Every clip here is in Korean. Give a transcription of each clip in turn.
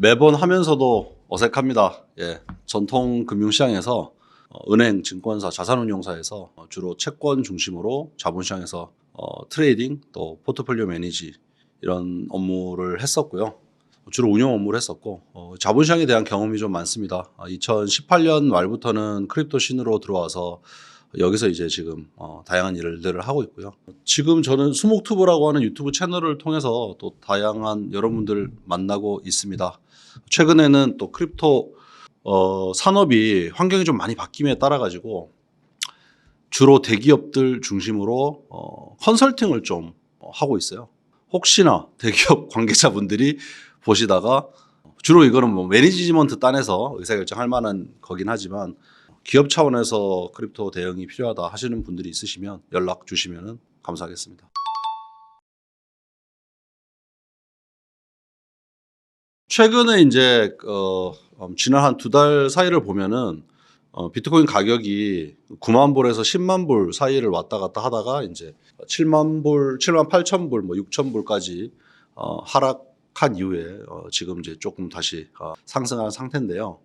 매번 하면서도 어색합니다. 예, 전통 금융시장에서 은행, 증권사, 자산운용사에서 주로 채권 중심으로 자본시장에서 트레이딩 또 포트폴리오 매니지 이런 업무를 했었고요. 주로 운용 업무를 했었고 자본시장에 대한 경험이 좀 많습니다. 2018년 말부터는 크립토 씬으로 들어와서 여기서 이제 지금 다양한 일들을 하고 있고요. 지금 저는 수목투브라고 하는 유튜브 채널을 통해서 또 다양한 여러분들 만나고 있습니다. 최근에는 또 크립토 산업이 환경이 좀 많이 바뀜에 따라 가지고 주로 대기업들 중심으로 컨설팅을 좀 하고 있어요. 혹시나 대기업 관계자분들이 보시다가 주로 이거는 뭐 매니지먼트 단에서 의사결정할 만한 거긴 하지만 기업 차원에서 크립토 대응이 필요하다 하시는 분들이 있으시면 연락 주시면 감사하겠습니다. 최근에 이제 지난 한 두 달 사이를 보면은 비트코인 가격이 9만 불에서 10만 불 사이를 왔다 갔다 하다가 이제 7만 불, 7만 8천 불, 뭐 6천 불까지 하락한 이후에 지금 이제 조금 다시 상승한 상태인데요.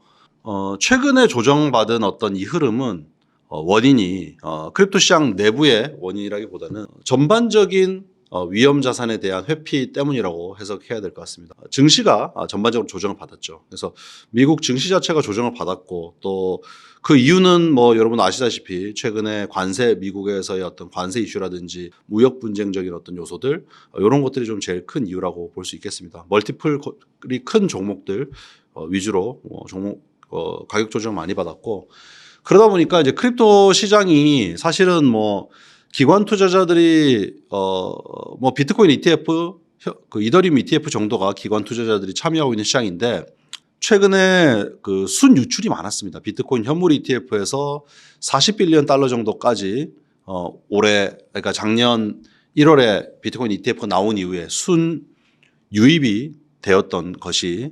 최근에 조정받은 어떤 이 흐름은 원인이 크립토 시장 내부의 원인이라기보다는 전반적인 위험 자산에 대한 회피 때문이라고 해석해야 될 것 같습니다. 증시가 전반적으로 조정을 받았죠. 그래서 미국 증시 자체가 조정을 받았고 또 그 이유는 뭐 여러분 아시다시피 최근에 관세 미국에서의 어떤 관세 이슈라든지 무역 분쟁적인 어떤 요소들 이런 것들이 좀 제일 큰 이유라고 볼 수 있겠습니다. 멀티플이 큰 종목들 위주로 종목 가격 조정 많이 받았고 그러다 보니까 이제 크립토 시장이 사실은 뭐 기관 투자자들이 뭐 비트코인 ETF, 그 이더리움 ETF 정도가 기관 투자자들이 참여하고 있는 시장인데 최근에 그 순유출이 많았습니다. 비트코인 현물 ETF에서 40빌리언 달러 정도까지 올해 그러니까 작년 1월에 비트코인 ETF가 나온 이후에 순 유입이 되었던 것이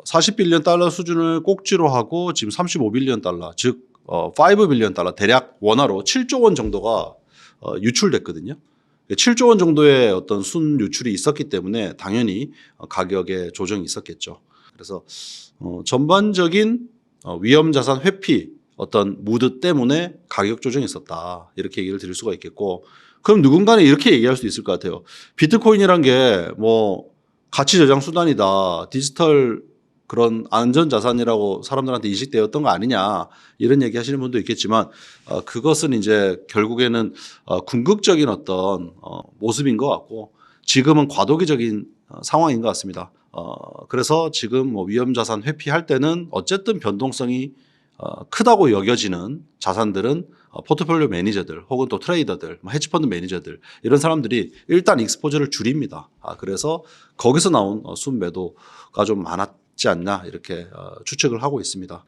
40빌리언 달러 수준을 꼭지로 하고 지금 35빌리언 달러 즉 5빌리언 달러 대략 원화로 7조 원 정도가 유출됐거든요. 7조 원 정도의 어떤 순 유출이 있었기 때문에 당연히 가격에 조정이 있었겠죠. 그래서 전반적인 위험 자산 회피 어떤 무드 때문에 가격 조정이 있었다 이렇게 얘기를 드릴 수가 있겠고 그럼 누군가는 이렇게 얘기할 수 있을 것 같아요. 비트코인이란 게 뭐 가치 저장 수단이다 디지털 그런 안전자산이라고 사람들한테 인식되었던 거 아니냐 이런 얘기 하시는 분도 있겠지만 그것은 이제 결국에는 궁극적인 어떤 모습인 것 같고 지금은 과도기적인 상황인 것 같습니다. 그래서 지금 뭐 위험자산 회피할 때는 어쨌든 변동성이 크다고 여겨지는 자산들은 포트폴리오 매니저들 혹은 또 트레이더들, 헤지펀드 매니저들 이런 사람들이 일단 익스포저를 줄입니다. 그래서 거기서 나온 순매도가 좀 많았지 않나 이렇게 추측을 하고 있습니다.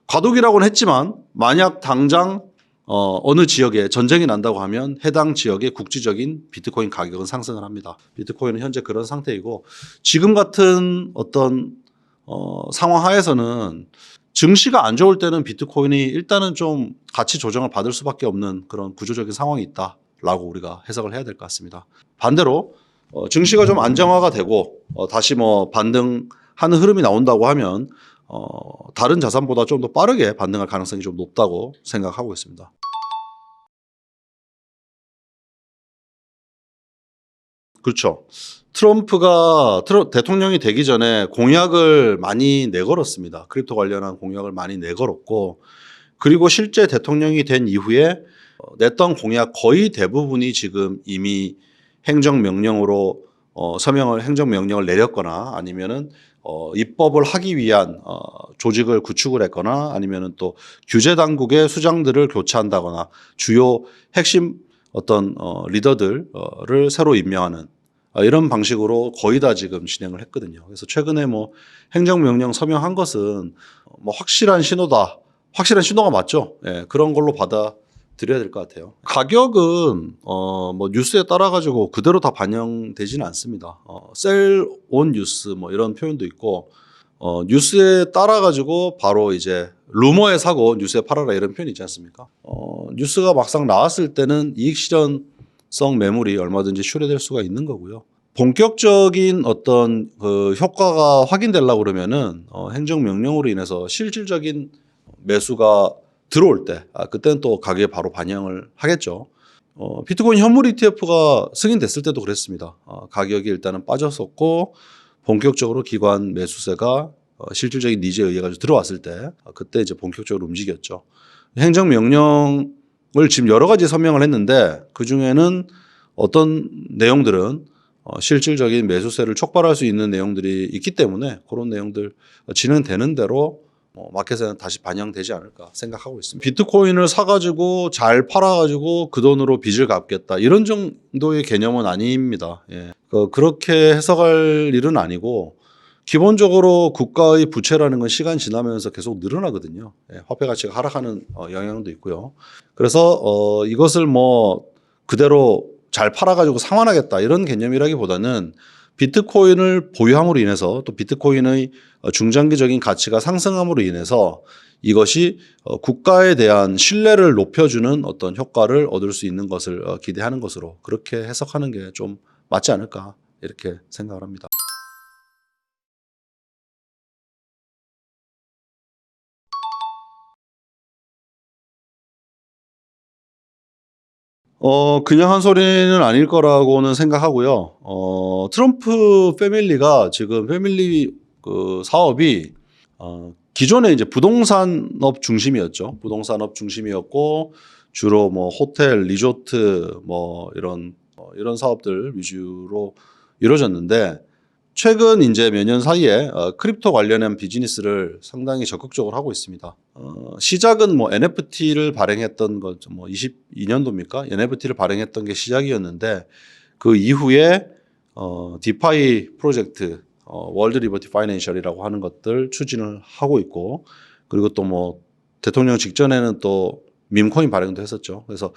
과도기라고는 했지만 만약 당장 어느 지역에 전쟁이 난다고 하면 해당 지역의 국지적인 비트코인 가격은 상승을 합니다. 비트코인은 현재 그런 상태이고 지금 같은 어떤 상황 하에서는 증시가 안 좋을 때는 비트코인이 일단은 좀 가치 조정을 받을 수밖에 없는 그런 구조적인 상황이 있다라고 우리가 해석을 해야 될 것 같습니다. 반대로 증시가 좀 안정화가 되고 다시 뭐 반등하는 흐름이 나온다고 하면 다른 자산보다 좀 더 빠르게 반등할 가능성이 좀 높다고 생각하고 있습니다. 그렇죠. 트럼프가 대통령이 되기 전에 공약을 많이 내걸었습니다. 크립토 관련한 공약을 많이 내걸었고 그리고 실제 대통령이 된 이후에 냈던 공약 거의 대부분이 지금 이미 행정명령으로 행정명령을 내렸거나 아니면은 입법을 하기 위한 조직을 구축을 했거나 아니면은 또 규제 당국의 수장들을 교체한다거나 주요 핵심 어떤 리더들을 새로 임명하는 이런 방식으로 거의 다 지금 진행을 했거든요. 그래서 최근에 뭐 행정명령 서명한 것은 뭐 확실한 신호다. 확실한 신호가 맞죠. 예, 그런 걸로 받아들여야 될 것 같아요. 가격은 뭐 뉴스에 따라 가지고 그대로 다 반영되지는 않습니다. 셀 온 뉴스 뭐 이런 표현도 있고 뉴스에 따라 가지고 바로 이제 루머에 사고 뉴스에 팔아라 이런 표현이 있지 않습니까? 뉴스가 막상 나왔을 때는 이익 실현성 매물이 얼마든지 출회될 수가 있는 거고요. 본격적인 어떤 그 효과가 확인되려고 그러면은 행정명령으로 인해서 실질적인 매수가 들어올 때 그때는 또 가격에 바로 반영을 하겠죠. 비트코인 현물 ETF가 승인됐을 때도 그랬습니다. 가격이 일단은 빠졌었고 본격적으로 기관 매수세가 실질적인 니즈에 의해 가지고 들어왔을 때 그때 이제 본격적으로 움직였죠. 행정명령을 지금 여러 가지 설명을 했는데 그 중에는 어떤 내용들은 실질적인 매수세를 촉발할 수 있는 내용들이 있기 때문에 그런 내용들 진행되는 대로 마켓에는 다시 반영되지 않을까 생각하고 있습니다. 비트코인을 사가지고 잘 팔아가지고 그 돈으로 빚을 갚겠다 이런 정도의 개념은 아닙니다. 예. 그렇게 해석할 일은 아니고 기본적으로 국가의 부채라는 건 시간 지나면서 계속 늘어나거든요. 예. 화폐 가치가 하락하는 영향도 있고요. 그래서 이것을 뭐 그대로 잘 팔아가지고 상환하겠다 이런 개념이라기보다는 비트코인을 보유함으로 인해서 또 비트코인의 중장기적인 가치가 상승함으로 인해서 이것이 국가에 대한 신뢰를 높여주는 어떤 효과를 얻을 수 있는 것을 기대하는 것으로 그렇게 해석하는 게 좀 맞지 않을까 이렇게 생각을 합니다. 그냥 한 소리는 아닐 거라고는 생각하고요. 트럼프 패밀리가 지금 패밀리 그 사업이 기존에 이제 부동산업 중심이었죠. 부동산업 중심이었고 주로 뭐 호텔, 리조트 뭐 이런 사업들 위주로 이루어졌는데 최근 이제 몇 년 사이에 크립토 관련한 비즈니스를 상당히 적극적으로 하고 있습니다. 시작은 뭐 NFT를 발행했던 거 뭐 22년도입니까? NFT를 발행했던 게 시작이었는데 그 이후에 디파이 프로젝트 월드 리버티 파이낸셜이라고 하는 것들 추진을 하고 있고 그리고 또 뭐 대통령 직전에는 또 밈코인 발행도 했었죠. 그래서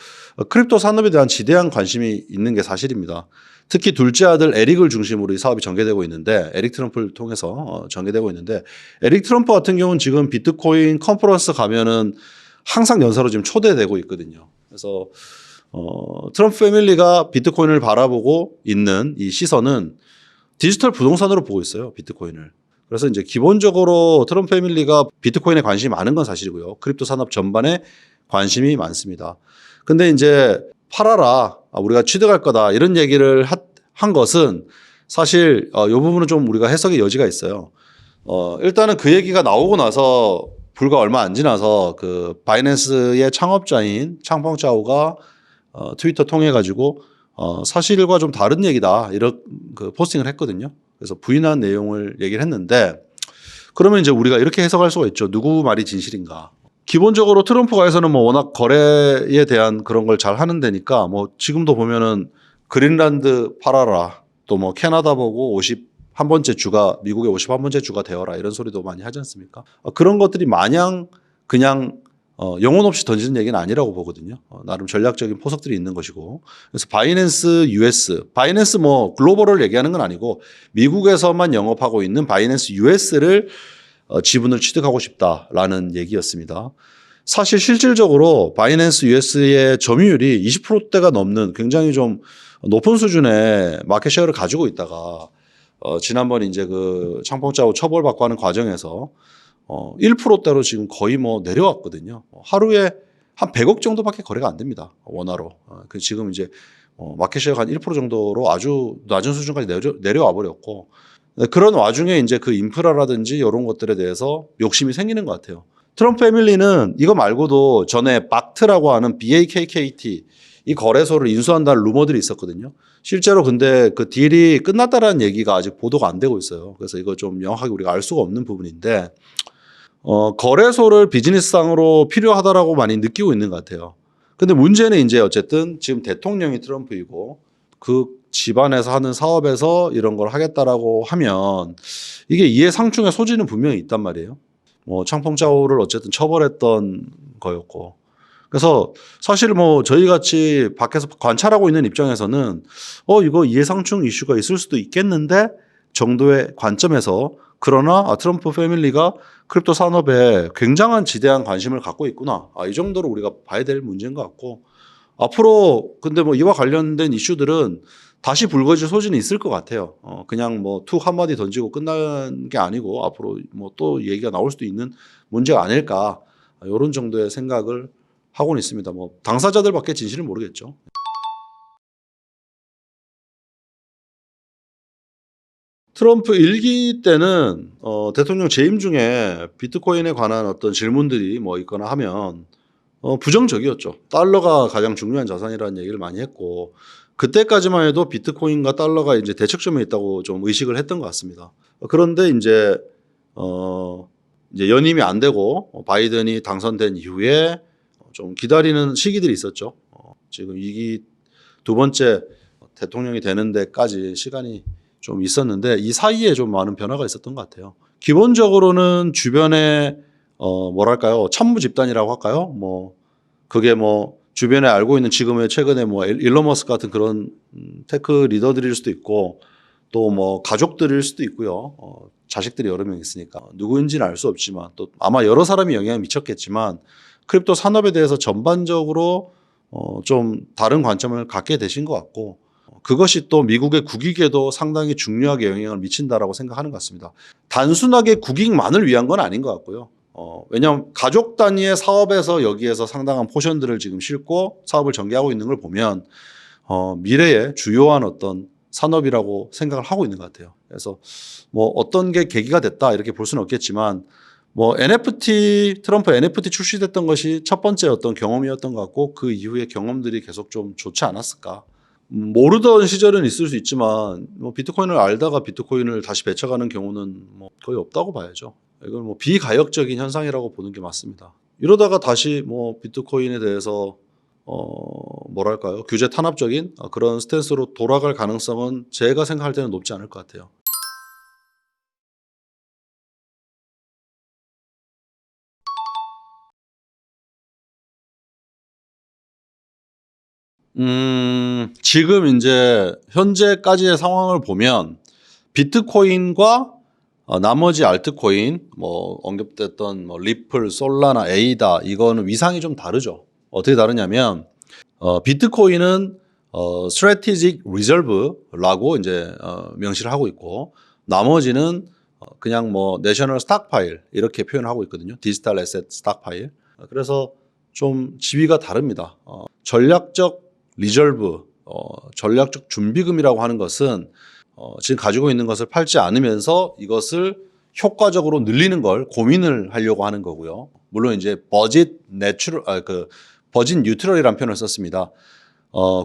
크립토 산업에 대한 지대한 관심이 있는 게 사실입니다. 특히 둘째 아들 에릭을 중심으로 이 사업이 전개되고 있는데 에릭 트럼프를 통해서 전개되고 있는데 에릭 트럼프 같은 경우는 지금 비트코인 컨퍼런스 가면은 항상 연사로 지금 초대되고 있거든요. 그래서 트럼프 패밀리가 비트코인을 바라보고 있는 이 시선은 디지털 부동산으로 보고 있어요. 비트코인을. 그래서 이제 기본적으로 트럼프 패밀리가 비트코인에 관심이 많은 건 사실이고요. 크립토 산업 전반에 관심이 많습니다. 근데 이제 팔아라. 우리가 취득할 거다. 이런 얘기를 한 것은 사실 이 부분은 좀 우리가 해석의 여지가 있어요. 일단은 그 얘기가 나오고 나서 불과 얼마 안 지나서 그 바이낸스의 창업자인 창펑 짜오가 트위터 통해 가지고 사실과 좀 다른 얘기다. 이런 그 포스팅을 했거든요. 그래서 부인한 내용을 얘기를 했는데 그러면 이제 우리가 이렇게 해석할 수가 있죠. 누구 말이 진실인가. 기본적으로 트럼프가에서는 뭐 워낙 거래에 대한 그런 걸 잘 하는 데니까 뭐 지금도 보면은 그린란드 팔아라 또 뭐 캐나다 보고 51번째 주가 미국의 51번째 주가 되어라 이런 소리도 많이 하지 않습니까? 그런 것들이 마냥 그냥 영혼 없이 던지는 얘기는 아니라고 보거든요. 나름 전략적인 포석들이 있는 것이고 그래서 바이낸스 US, 바이낸스 뭐 글로벌을 얘기하는 건 아니고 미국에서만 영업하고 있는 바이낸스 US를 지분을 취득하고 싶다라는 얘기였습니다. 사실 실질적으로 바이낸스 US의 점유율이 20%대가 넘는 굉장히 좀 높은 수준의 마켓 셰어를 가지고 있다가 지난번 이제 그 창펑짜오 처벌받고 하는 과정에서 1%대로 지금 거의 뭐 내려왔거든요. 하루에 한 100억 정도밖에 거래가 안 됩니다. 원화로. 그 지금 이제 마켓 셰어가 한 1% 정도로 아주 낮은 수준까지 내려와 버렸고 그런 와중에 이제 그 인프라라든지 이런 것들에 대해서 욕심이 생기는 것 같아요. 트럼프 패밀리는 이거 말고도 전에 박트라고 하는 BAKKT 이 거래소를 인수한다는 루머들이 있었거든요. 실제로 근데 그 딜이 끝났다라는 얘기가 아직 보도가 안 되고 있어요. 그래서 이거 좀 명확하게 우리가 알 수가 없는 부분인데 거래소를 비즈니스상으로 필요하다라고 많이 느끼고 있는 것 같아요. 근데 문제는 이제 어쨌든 지금 대통령이 트럼프이고 그 집안에서 하는 사업에서 이런 걸 하겠다라고 하면 이게 이해상충의 소지는 분명히 있단 말이에요. 뭐 창펑짜오를 어쨌든 처벌했던 거였고. 그래서 사실 뭐 저희 같이 밖에서 관찰하고 있는 입장에서는 이거 이해상충 이슈가 있을 수도 있겠는데 정도의 관점에서 그러나 트럼프 패밀리가 크립토 산업에 굉장한 지대한 관심을 갖고 있구나. 이 정도로 우리가 봐야 될 문제인 것 같고 앞으로 근데 뭐 이와 관련된 이슈들은 다시 불거질 소지는 있을 것 같아요. 그냥 뭐 툭 한마디 던지고 끝난 게 아니고 앞으로 뭐 또 얘기가 나올 수도 있는 문제가 아닐까 이런 정도의 생각을 하고는 있습니다. 뭐 당사자들밖에 진실은 모르겠죠. 트럼프 1기 때는 대통령 재임 중에 비트코인에 관한 어떤 질문들이 뭐 있거나 하면 부정적이었죠. 달러가 가장 중요한 자산이라는 얘기를 많이 했고 그때까지만 해도 비트코인과 달러가 이제 대척점에 있다고 좀 의식을 했던 것 같습니다. 그런데 이제 연임이 안 되고 바이든이 당선된 이후에 좀 기다리는 시기들이 있었죠. 지금 2기 두 번째 대통령이 되는 데까지 시간이 좀 있었는데 이 사이에 좀 많은 변화가 있었던 것 같아요. 기본적으로는 주변에 뭐랄까요, 천무 집단이라고 할까요? 뭐 그게 뭐 주변에 알고 있는 지금의 최근에 뭐 일론 머스크 같은 그런 테크 리더들일 수도 있고 또 뭐 가족들일 수도 있고요. 자식들이 여러 명 있으니까 누구인지는 알 수 없지만 또 아마 여러 사람이 영향을 미쳤겠지만 크립토 산업에 대해서 전반적으로 좀 다른 관점을 갖게 되신 것 같고 그것이 또 미국의 국익에도 상당히 중요하게 영향을 미친다라고 생각하는 것 같습니다. 단순하게 국익만을 위한 건 아닌 것 같고요. 왜냐하면 가족 단위의 사업에서 여기에서 상당한 포션들을 지금 싣고 사업을 전개하고 있는 걸 보면 미래의 주요한 어떤 산업이라고 생각을 하고 있는 것 같아요. 그래서 뭐 어떤 게 계기가 됐다 이렇게 볼 수는 없겠지만 뭐 트럼프 NFT 출시됐던 것이 첫 번째 어떤 경험이었던 것 같고 그 이후의 경험들이 계속 좀 좋지 않았을까. 모르던 시절은 있을 수 있지만 뭐 비트코인을 알다가 비트코인을 다시 배척하는 경우는 뭐 거의 없다고 봐야죠. 이건 뭐 비가역적인 현상이라고 보는 게 맞습니다. 이러다가 다시 뭐 비트코인에 대해서 뭐랄까요, 규제 탄압적인 그런 스탠스로 돌아갈 가능성은 제가 생각할 때는 높지 않을 것 같아요. 지금 이제 현재까지의 상황을 보면 비트코인과 나머지 알트코인 뭐 언급됐던 뭐 리플, 솔라나, 에이다 이거는 위상이 좀 다르죠. 어떻게 다르냐면 비트코인은 strategic reserve라고 이제 명시를 하고 있고 나머지는 그냥 뭐 내셔널 스탁파일 이렇게 표현하고 있거든요. 디지털 에셋 스탁파일. 그래서 좀 지위가 다릅니다. 전략적 리저브, 전략적 준비금이라고 하는 것은 지금 가지고 있는 것을 팔지 않으면서 이것을 효과적으로 늘리는 걸 고민을 하려고 하는 거고요. 물론 이제 버짓 뉴트럴이라는 표현을 썼습니다.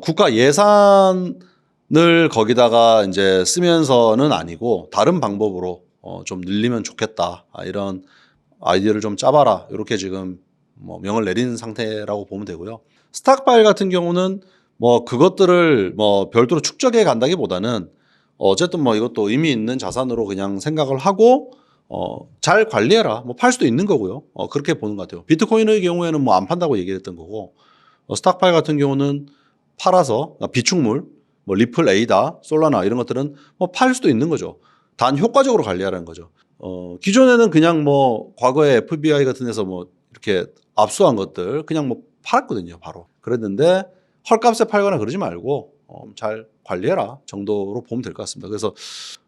국가 예산을 거기다가 이제 쓰면서는 아니고 다른 방법으로 좀 늘리면 좋겠다. 이런 아이디어를 좀 짜봐라. 이렇게 지금 뭐 명을 내린 상태라고 보면 되고요. 스탁파일 같은 경우는 뭐 그것들을 뭐 별도로 축적해 간다기보다는 어쨌든 뭐 이것도 의미 있는 자산으로 그냥 생각을 하고 잘 관리해라. 뭐 팔 수도 있는 거고요. 그렇게 보는 것 같아요. 비트코인의 경우에는 뭐 안 판다고 얘기했던 거고 스탁파일 같은 경우는 팔아서 비축물, 뭐 리플, 에이다, 솔라나 이런 것들은 뭐 팔 수도 있는 거죠. 단 효과적으로 관리하라는 거죠. 기존에는 그냥 뭐 과거에 FBI 같은 데서 뭐 이렇게 압수한 것들 그냥 뭐 팔았거든요, 바로. 그랬는데 헐값에 팔거나 그러지 말고 잘 관리해라 정도로 보면 될 것 같습니다. 그래서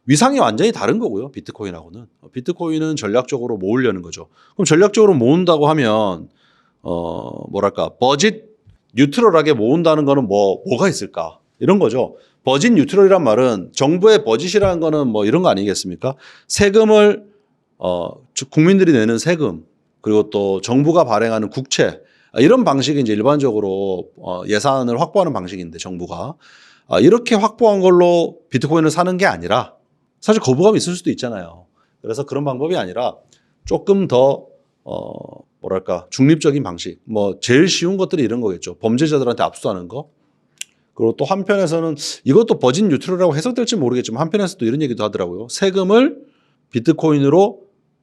위상이 완전히 다른 거고요, 비트코인하고는. 비트코인은 전략적으로 모으려는 거죠. 그럼 전략적으로 모은다고 하면 뭐랄까 버짓 뉴트럴하게 모은다는 거는 뭐가 있을까? 이런 거죠. 버짓 뉴트럴이란 말은 정부의 버짓이라는 거는 뭐 이런 거 아니겠습니까? 세금을 국민들이 내는 세금 그리고 또 정부가 발행하는 국채 이런 방식이 이제 일반적으로 예산을 확보하는 방식인데 정부가 이렇게 확보한 걸로 비트코인을 사는 게 아니라 사실 거부감이 있을 수도 있잖아요. 그래서 그런 방법이 아니라 조금 더 뭐랄까 중립적인 방식 뭐 제일 쉬운 것들이 이런 거겠죠. 범죄자들한테 압수하는 거. 그리고 또 한편에서는 이것도 버짓 뉴트럴이라고 해석될지 모르겠지만 한편에서도 이런 얘기도 하더라고요. 세금을 비트코인으로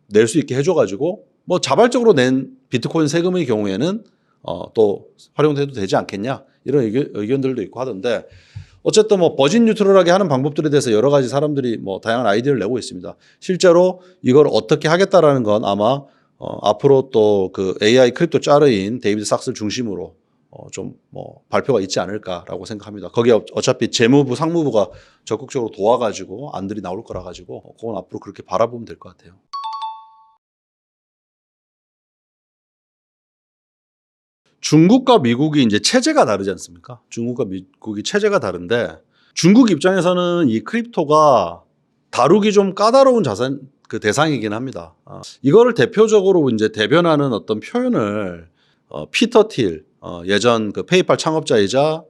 낼 수 있게 해줘가지고 뭐 자발적으로 낸 비트코인 세금의 경우에는 또 활용돼도 되지 않겠냐 이런 의견들도 있고 하던데 어쨌든 뭐 버짓 뉴트럴하게 하는 방법들에 대해서 여러 가지 사람들이 뭐 다양한 아이디어를 내고 있습니다. 실제로 이걸 어떻게 하겠다라는 건 아마 앞으로 또 그 AI 크립토 짜르인 데이비드 삭스를 중심으로 좀 뭐 발표가 있지 않을까라고 생각합니다. 거기에 어차피 재무부, 상무부가 적극적으로 도와가지고 안들이 나올 거라 가지고 그건 앞으로 그렇게 바라보면 될 것 같아요. 중국과 미국이 이제 체제가 다르지 않습니까? 중국과 미국이 체제가 다른데 중국 입장에서는 이 크립토가 다루기 좀 까다로운 자산 그 대상이긴 합니다. 이거를 대표적으로 이제 대변하는 어떤 표현을 피터 틸 예전 그 페이팔 창업자이자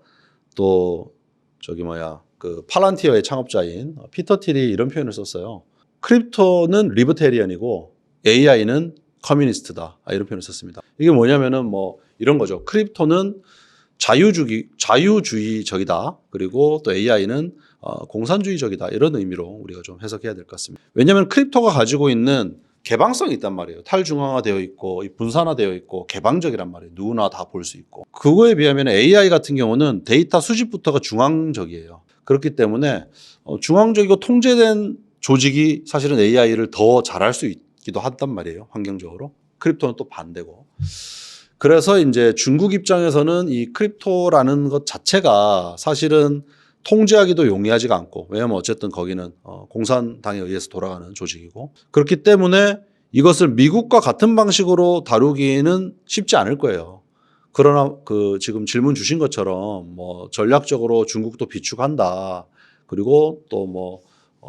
또 저기 뭐야 그 팔란티어의 창업자인 피터 틸이 이런 표현을 썼어요. 크립토는 리버테리언이고 AI는 커뮤니스트다. 이런 표현을 썼습니다. 이게 뭐냐면은 뭐 이런 거죠. 크립토는 자유주의적이다. 그리고 또 AI는 공산주의적이다. 이런 의미로 우리가 좀 해석해야 될 것 같습니다. 왜냐하면 크립토가 가지고 있는 개방성이 있단 말이에요. 탈중앙화되어 있고 분산화되어 있고 개방적이란 말이에요. 누구나 다 볼 수 있고. 그거에 비하면 AI 같은 경우는 데이터 수집부터가 중앙적이에요. 그렇기 때문에 중앙적이고 통제된 조직이 사실은 AI를 더 잘할 수 있기도 한단 말이에요. 환경적으로. 크립토는 또 반대고. 그래서 이제 중국 입장에서는 이 크립토라는 것 자체가 사실은 통제하기도 용이하지가 않고, 왜냐하면 어쨌든 거기는 공산당에 의해서 돌아가는 조직이고, 그렇기 때문에 이것을 미국과 같은 방식으로 다루기는 쉽지 않을 거예요. 그러나 그 지금 질문 주신 것처럼 뭐 전략적으로 중국도 비축한다. 그리고 또 뭐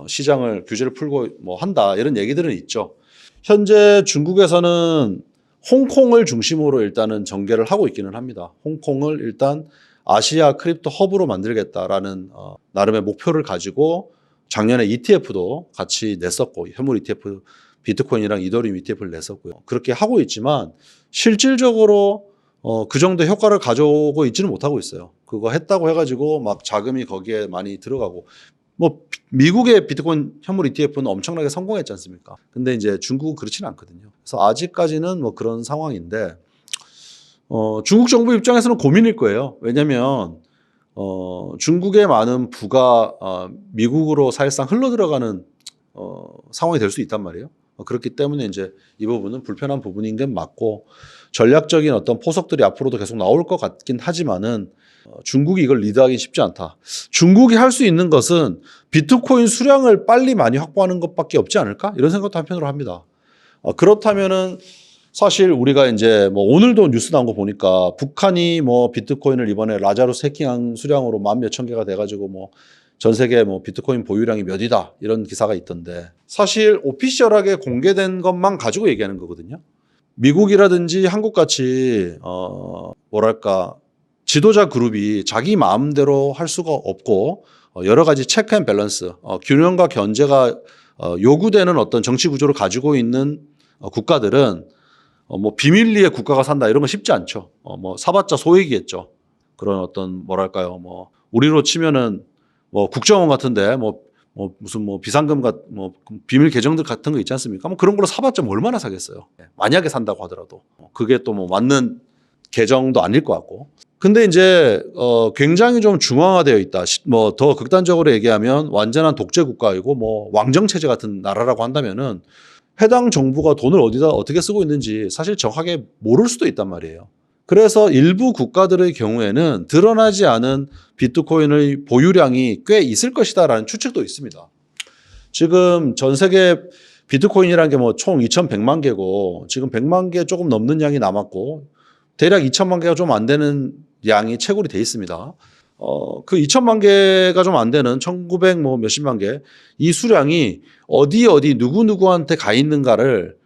시장을 규제를 풀고 뭐 한다. 이런 얘기들은 있죠. 현재 중국에서는 홍콩을 중심으로 일단은 전개를 하고 있기는 합니다. 홍콩을 일단 아시아 크립토 허브로 만들겠다라는 나름의 목표를 가지고 작년에 ETF도 같이 냈었고, 현물 ETF 비트코인이랑 이더리움 ETF를 냈었고요. 그렇게 하고 있지만 실질적으로 그 정도 효과를 가져오고 있지는 못하고 있어요. 그거 했다고 해가지고 막 자금이 거기에 많이 들어가고, 뭐 미국의 비트코인 현물 ETF는 엄청나게 성공했지 않습니까? 근데 이제 중국은 그렇지는 않거든요. 그래서 아직까지는 뭐 그런 상황인데 중국 정부 입장에서는 고민일 거예요. 왜냐하면 중국의 많은 부가 미국으로 사실상 흘러 들어가는 상황이 될 수 있단 말이에요. 그렇기 때문에 이제 이 부분은 불편한 부분인 게 맞고, 전략적인 어떤 포석들이 앞으로도 계속 나올 것 같긴 하지만은 중국이 이걸 리드하기 쉽지 않다. 중국이 할 수 있는 것은 비트코인 수량을 빨리 많이 확보하는 것밖에 없지 않을까? 이런 생각도 한편으로 합니다. 그렇다면은 사실 우리가 이제 뭐 오늘도 뉴스 나온 거 보니까 북한이 뭐 비트코인을 이번에 라자루스 해킹한 수량으로 10,000몇 개가 돼가지고 뭐 전 세계 뭐 비트코인 보유량이 몇이다 이런 기사가 있던데, 사실 오피셜하게 공개된 것만 가지고 얘기하는 거거든요. 미국이라든지 한국같이 뭐랄까 지도자 그룹이 자기 마음대로 할 수가 없고 여러 가지 체크 앤 밸런스, 균형과 견제가 요구되는 어떤 정치 구조를 가지고 있는 국가들은 뭐 비밀리에 국가가 산다 이런 건 쉽지 않죠. 뭐 사봤자 소액이겠죠. 그런 어떤 뭐랄까요, 뭐 우리로 치면은 뭐 국정원 같은데 뭐 무슨 뭐 비상금 뭐 비밀 계정들 같은 거 있지 않습니까? 뭐 그런 걸로 사봤자 뭐 얼마나 사겠어요. 만약에 산다고 하더라도 그게 또 뭐 맞는 계정도 아닐 것 같고. 근데 이제 굉장히 좀 중앙화되어 있다. 뭐 더 극단적으로 얘기하면 완전한 독재 국가이고 뭐 왕정 체제 같은 나라라고 한다면은 해당 정부가 돈을 어디다 어떻게 쓰고 있는지 사실 정확하게 모를 수도 있단 말이에요. 그래서 일부 국가들의 경우에는 드러나지 않은 비트코인의 보유량이 꽤 있을 것이다라는 추측도 있습니다. 지금 전 세계 비트코인이라는 게 뭐 총 2,100만 개고 지금 100만 개 조금 넘는 양이 남았고 대략 2천만 개가 좀 안 되는 양이 채굴이 돼 있습니다. 그 2천만 개가 좀 안 되는 1,900 뭐 몇십만 개 이 수량이 어디 누구한테 가 있는가를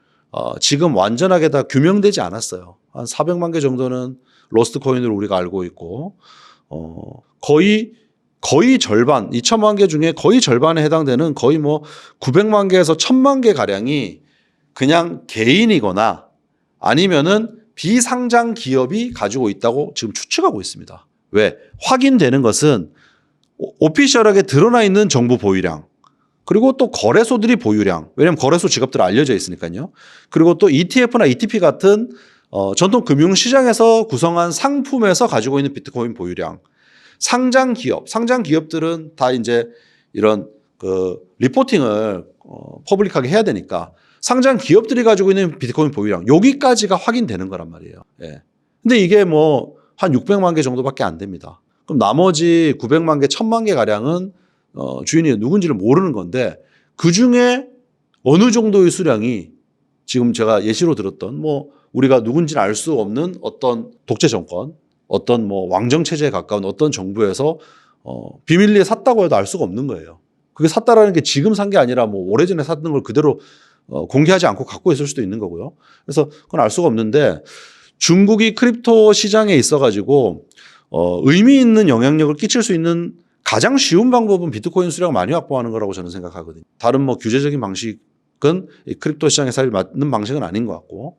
지금 완전하게 다 규명되지 않았어요. 한 400만 개 정도는 로스트 코인으로 우리가 알고 있고 거의 절반 2천만 개 중에 거의 절반에 해당되는 거의 뭐 900만 개에서 1,000만 개 가량이 그냥 개인이거나 아니면은 비상장 기업이 가지고 있다고 지금 추측하고 있습니다. 왜? 확인되는 것은 오피셜하게 드러나 있는 정부 보유량, 그리고 또 거래소들이 보유량, 왜냐하면 거래소 지갑들 알려져 있으니까요. 그리고 또 ETF나 ETP 같은 전통 금융시장에서 구성한 상품에서 가지고 있는 비트코인 보유량, 상장 기업들은 다 이제 이런 그 리포팅을 퍼블릭하게 해야 되니까 상장 기업들이 가지고 있는 비트코인 보유량 여기까지가 확인되는 거란 말이에요. 예. 근데 이게 뭐 한 600만 개 정도밖에 안 됩니다. 그럼 나머지 900만 개, 1000만 개 가량은 주인이 누군지를 모르는 건데 그중에 어느 정도의 수량이 지금 제가 예시로 들었던 뭐 우리가 누군지는 알 수 없는 어떤 독재 정권, 어떤 뭐 왕정 체제에 가까운 어떤 정부에서 비밀리에 샀다고 해도 알 수가 없는 거예요. 그게 샀다라는 게 지금 산 게 아니라 뭐 오래전에 샀던 걸 그대로 공개하지 않고 갖고 있을 수도 있는 거고요. 그래서 그건 알 수가 없는데 중국이 크립토 시장에 있어가지고 의미 있는 영향력을 끼칠 수 있는 가장 쉬운 방법은 비트코인 수량을 많이 확보하는 거라고 저는 생각하거든요. 다른 뭐 규제적인 방식은 이 크립토 시장에 맞는 방식은 아닌 것 같고,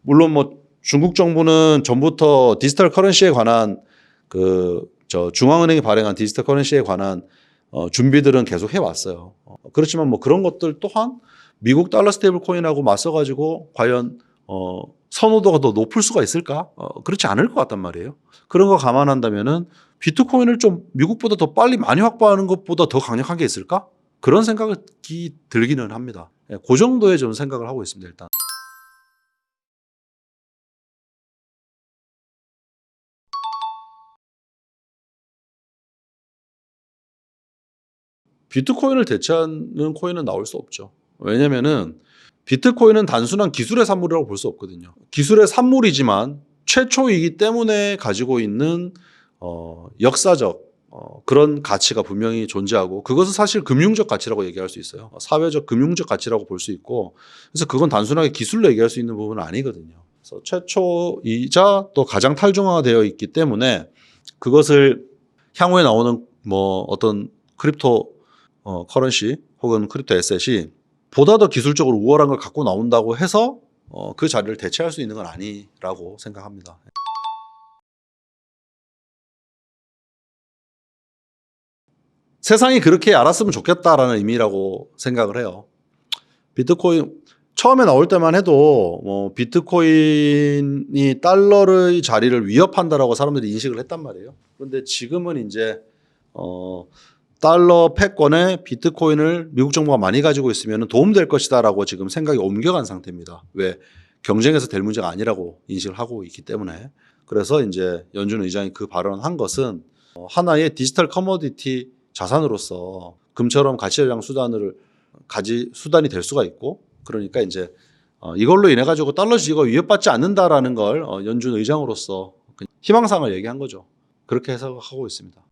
물론 뭐 중국 정부는 전부터 디지털 커런시에 관한 중앙은행이 발행한 디지털 커런시에 관한 준비들은 계속 해왔어요. 그렇지만 뭐 그런 것들 또한 미국 달러 스테이블 코인하고 맞서가지고 과연 선호도가 더 높을 수가 있을까? 그렇지 않을 것 같단 말이에요. 그런 거 감안한다면은 비트코인을 좀 미국보다 더 빨리 많이 확보하는 것보다 더 강력한 게 있을까? 그런 생각이 들기는 합니다. 그 정도의 좀 생각을 하고 있습니다, 일단. 비트코인을 대체하는 코인은 나올 수 없죠. 왜냐면은 비트코인은 단순한 기술의 산물이라고 볼 수 없거든요. 기술의 산물이지만 최초이기 때문에 가지고 있는 역사적 그런 가치가 분명히 존재하고, 그것은 사실 금융적 가치라고 얘기할 수 있어요. 사회적 금융적 가치라고 볼 수 있고, 그래서 그건 단순하게 기술로 얘기할 수 있는 부분은 아니거든요. 그래서 최초이자 또 가장 탈중화되어 있기 때문에 그것을 향후에 나오는 뭐 어떤 크립토 커런시 혹은 크립토 에셋이 보다 더 기술적으로 우월한 걸 갖고 나온다고 해서 그 자리를 대체할 수 있는 건 아니라고 생각합니다. 세상이 그렇게 알았으면 좋겠다라는 의미라고 생각을 해요. 비트코인 처음에 나올 때만 해도 뭐 비트코인이 달러의 자리를 위협한다라고 사람들이 인식을 했단 말이에요. 그런데 지금은 이제 달러 패권에 비트코인을 미국 정부가 많이 가지고 있으면 도움될 것이다라고 지금 생각이 옮겨간 상태입니다. 왜? 경쟁에서 될 문제가 아니라고 인식을 하고 있기 때문에. 그래서 이제 연준 의장이 그 발언을 한 것은 하나의 디지털 커머디티 자산으로서 금처럼 가치저장 수단이 될 수가 있고, 그러니까 이제 이걸로 인해 가지고 달러 지지가 위협받지 않는다라는 걸 연준 의장으로서 희망상을 얘기한 거죠. 그렇게 해석하고 있습니다.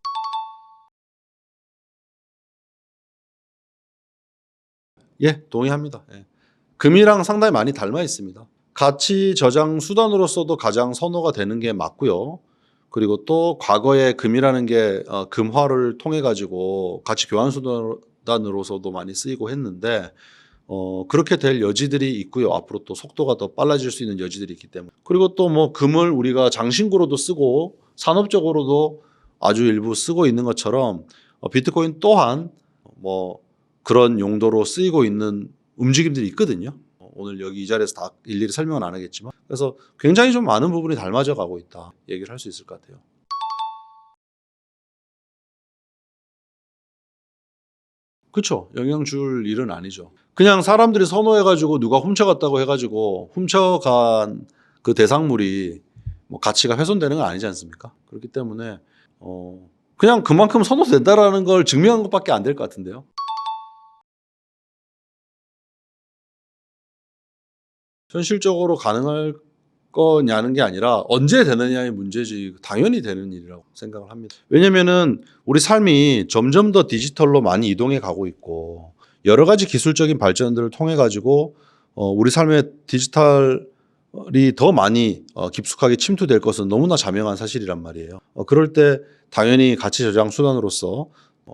예, 동의합니다. 예. 금이랑 상당히 많이 닮아 있습니다. 가치 저장 수단으로서도 가장 선호가 되는 게 맞고요. 그리고 또 과거에 금이라는 게 금화를 통해 가지고 가치 교환 수단으로서도 많이 쓰이고 했는데 그렇게 될 여지들이 있고요. 앞으로 또 속도가 더 빨라질 수 있는 여지들이 있기 때문에. 그리고 또 뭐 금을 우리가 장신구로도 쓰고 산업적으로도 아주 일부 쓰고 있는 것처럼 비트코인 또한 뭐 그런 용도로 쓰이고 있는 움직임들이 있거든요. 오늘 여기 이 자리에서 다 일일이 설명은 안 하겠지만, 그래서 굉장히 좀 많은 부분이 닮아져 가고 있다 얘기를 할 수 있을 것 같아요. 그렇죠. 영향 줄 일은 아니죠. 그냥 사람들이 선호해가지고 누가 훔쳐갔다고 해가지고 훔쳐간 그 대상물이 뭐 가치가 훼손되는 건 아니지 않습니까? 그렇기 때문에 그냥 그만큼 선호된다라는 걸 증명한 것밖에 안 될 것 같은데요. 현실적으로 가능할 거냐는 게 아니라 언제 되느냐의 문제지, 당연히 되는 일이라고 생각을 합니다. 왜냐면은 우리 삶이 점점 더 디지털로 많이 이동해 가고 있고 여러 가지 기술적인 발전들을 통해 가지고 우리 삶에 디지털이 더 많이 깊숙하게 침투될 것은 너무나 자명한 사실이란 말이에요. 그럴 때 당연히 가치 저장 수단으로서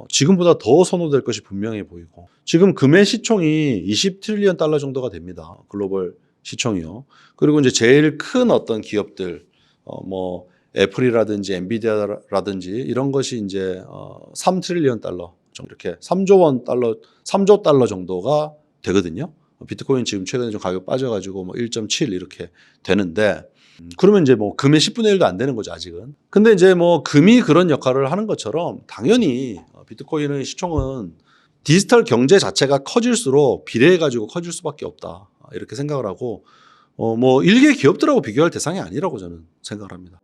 지금보다 더 선호될 것이 분명해 보이고, 지금 금의 시총이 20 트릴리언 달러 정도가 됩니다. 글로벌 시총이요. 그리고 이제 제일 큰 어떤 기업들, 뭐 애플이라든지 엔비디아라든지 이런 것이 이제 3 트릴리언 달러 정도, 이렇게 3조 달러 정도가 되거든요. 비트코인 지금 최근에 좀 가격 빠져가지고 뭐 1.7 이렇게 되는데, 그러면 이제 뭐 금의 10분의 1도 안 되는 거죠, 아직은. 근데 이제 뭐 금이 그런 역할을 하는 것처럼 당연히 비트코인의 시총은 디지털 경제 자체가 커질수록 비례해 가지고 커질 수밖에 없다, 이렇게 생각을 하고 뭐 일개 기업들하고 비교할 대상이 아니라고 저는 생각을 합니다.